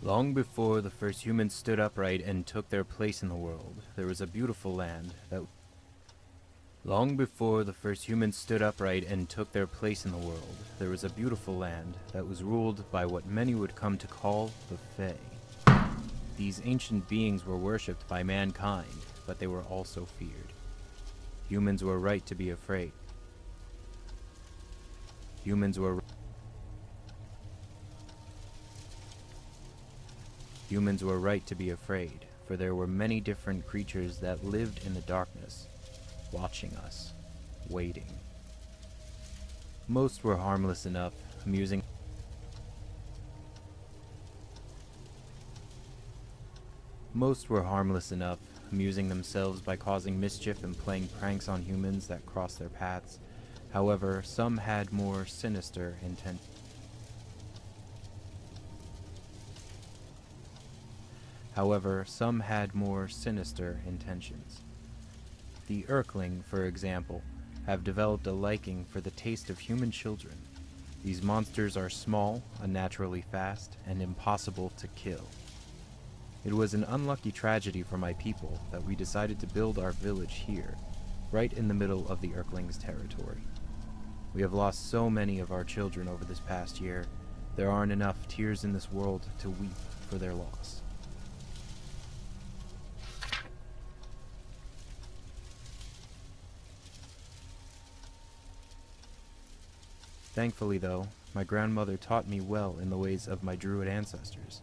Long before the first humans stood upright and took their place in the world, there was a beautiful land that... Long before the first humans stood upright and took their place in the world, there was a beautiful land that was ruled by what many would come to call the Fae. These ancient beings were worshipped by mankind, but they were also feared. Humans were right to be afraid. Humans were right to be afraid, for there were many different creatures that lived in the darkness, watching us, waiting. Most were harmless enough, amusing themselves by causing mischief and playing pranks on humans that crossed their paths. However, some had more sinister intent. The Urkling, for example, have developed a liking for the taste of human children. These monsters are small, unnaturally fast, and impossible to kill. It was an unlucky tragedy for my people that we decided to build our village here, right in the middle of the Urkling's territory. We have lost so many of our children over this past year. There aren't enough tears in this world to weep for their loss. Thankfully, though, my grandmother taught me well in the ways of my druid ancestors.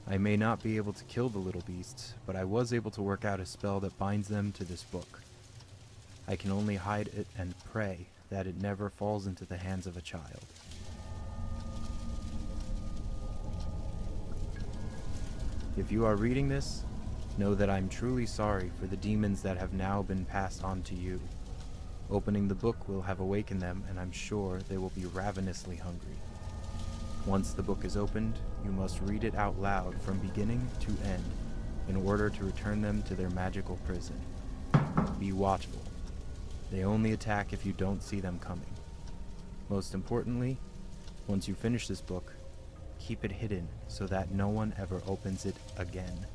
I may not be able to kill the little beasts, but I was able to work out a spell that binds them to this book. I can only hide it and pray that it never falls into the hands of a child. If you are reading this, know that I'm truly sorry for the demons that have now been passed on to you. Opening the book will have awakened them, and I'm sure they will be ravenously hungry. Once the book is opened, you must read it out loud from beginning to end in order to return them to their magical prison. Be watchful. They only attack if you don't see them coming. Most importantly, once you finish this book, keep it hidden so that no one ever opens it again.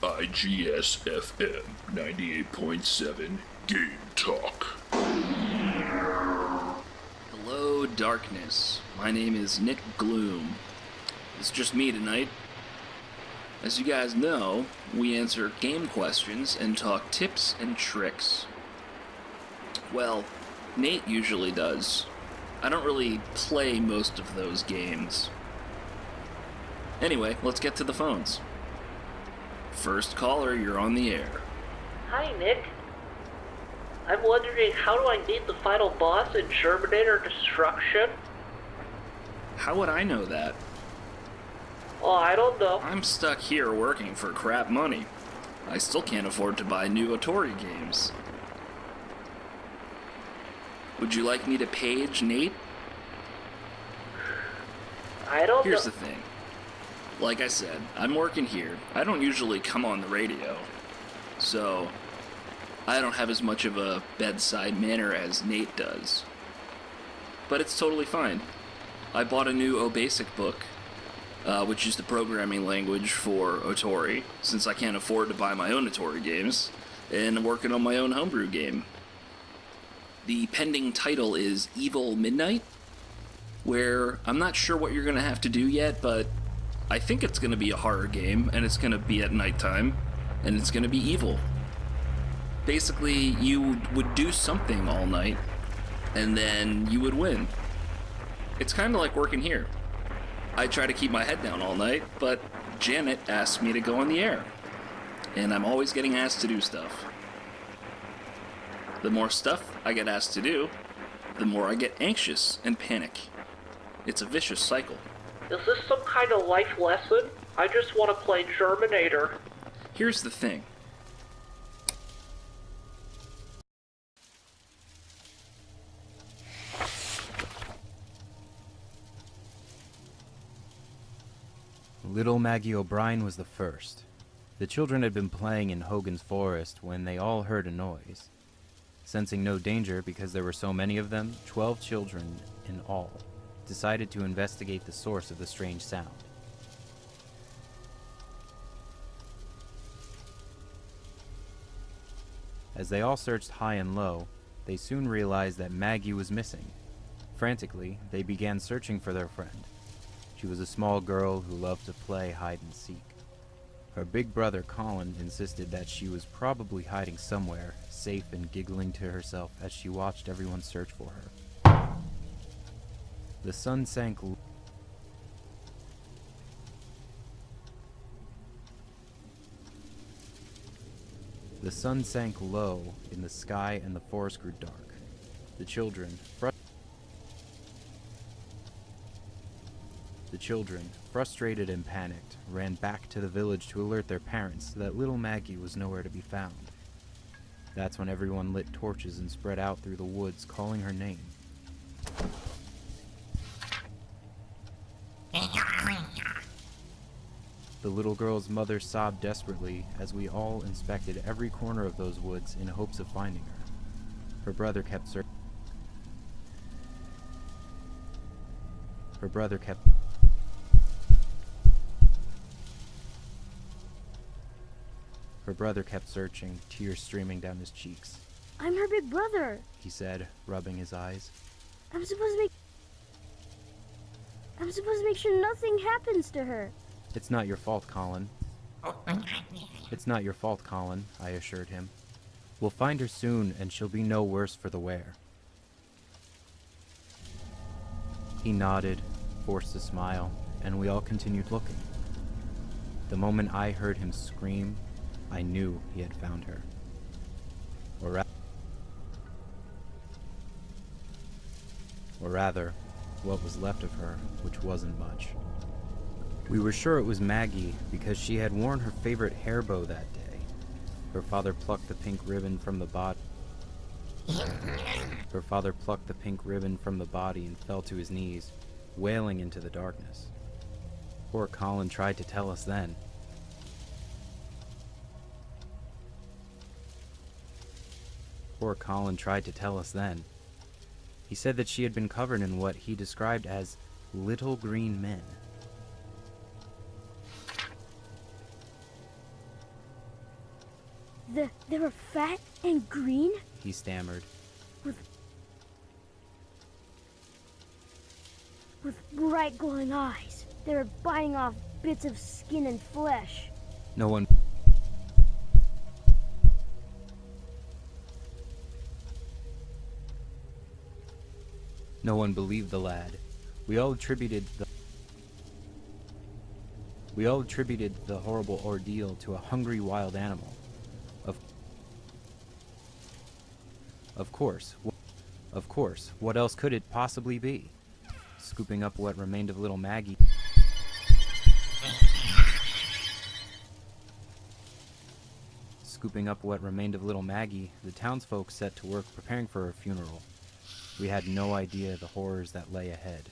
WIGS-FM 98.7 Game Talk. Hello, darkness. My name is Nick Gloom. It's just me tonight. As you guys know, we answer game questions and talk tips and tricks. Well, Nate usually does. I don't really play most of those games. Anyway, let's get to the phones. First caller, you're on the air. Hi, Nick. I'm wondering, how do I beat the final boss in Terminator Destruction? How would I know that? Oh, I don't know. I'm stuck here working for crap money. I still can't afford to buy new Atari games. Would you like me to page Nate? I don't know. Here's the thing. Like I said, I'm working here. I don't usually come on the radio. So, I don't have as much of a bedside manner as Nate does. But it's totally fine. I bought a new OBasic book, which is the programming language for Atari, since I can't afford to buy my own Atari games, and I'm working on my own homebrew game. The pending title is Evil Midnight, where I'm not sure what you're going to have to do yet, but I think it's going to be a horror game, and it's going to be at nighttime, and it's going to be evil. Basically, you would do something all night, and then you would win. It's kind of like working here. I try to keep my head down all night, but Janet asks me to go on the air, and I'm always getting asked to do stuff. The more stuff I get asked to do, the more I get anxious and panic. It's a vicious cycle. Is this some kind of life lesson? I just want to play Terminator. Here's the thing. Little Maggie O'Brien was the first. The children had been playing in Hogan's Forest when they all heard a noise. Sensing no danger because there were so many of them, 12 children in all decided to investigate the source of the strange sound. As they all searched high and low, they soon realized that Maggie was missing. Frantically, they began searching for their friend. She was a small girl who loved to play hide and seek. Her big brother Colin insisted that she was probably hiding somewhere, safe and giggling to herself as she watched everyone search for her. The sun sank The sun sank low in the sky and the forest grew dark. The children, frustrated and panicked, ran back to the village to alert their parents that little Maggie was nowhere to be found. That's when everyone lit torches and spread out through the woods, calling her name. The little girl's mother sobbed desperately as we all inspected every corner of those woods in hopes of finding her. Her brother kept searching. Her brother kept searching, tears streaming down his cheeks. I'm her big brother, He said, rubbing his eyes. I'm supposed to make sure nothing happens to her. It's not your fault, Colin. It's not your fault, Colin, I assured him. We'll find her soon, and she'll be no worse for the wear. He nodded, forced a smile, and we all continued looking. The moment I heard him scream, I knew he had found her. Or rather, what was left of her, which wasn't much. We were sure it was Maggie because she had worn her favorite hair bow that day. Her father plucked the pink ribbon from the body. And fell to his knees, wailing into the darkness. Poor Colin tried to tell us then. He said that she had been covered in what he described as little green men. They were fat and green? He stammered. With bright glowing eyes. They were biting off bits of skin and flesh. No one believed the lad. We all attributed the horrible ordeal to a hungry wild animal. Of course, what else could it possibly be? Scooping up what remained of little Maggie, the townsfolk set to work preparing for her funeral. We had no idea the horrors that lay ahead.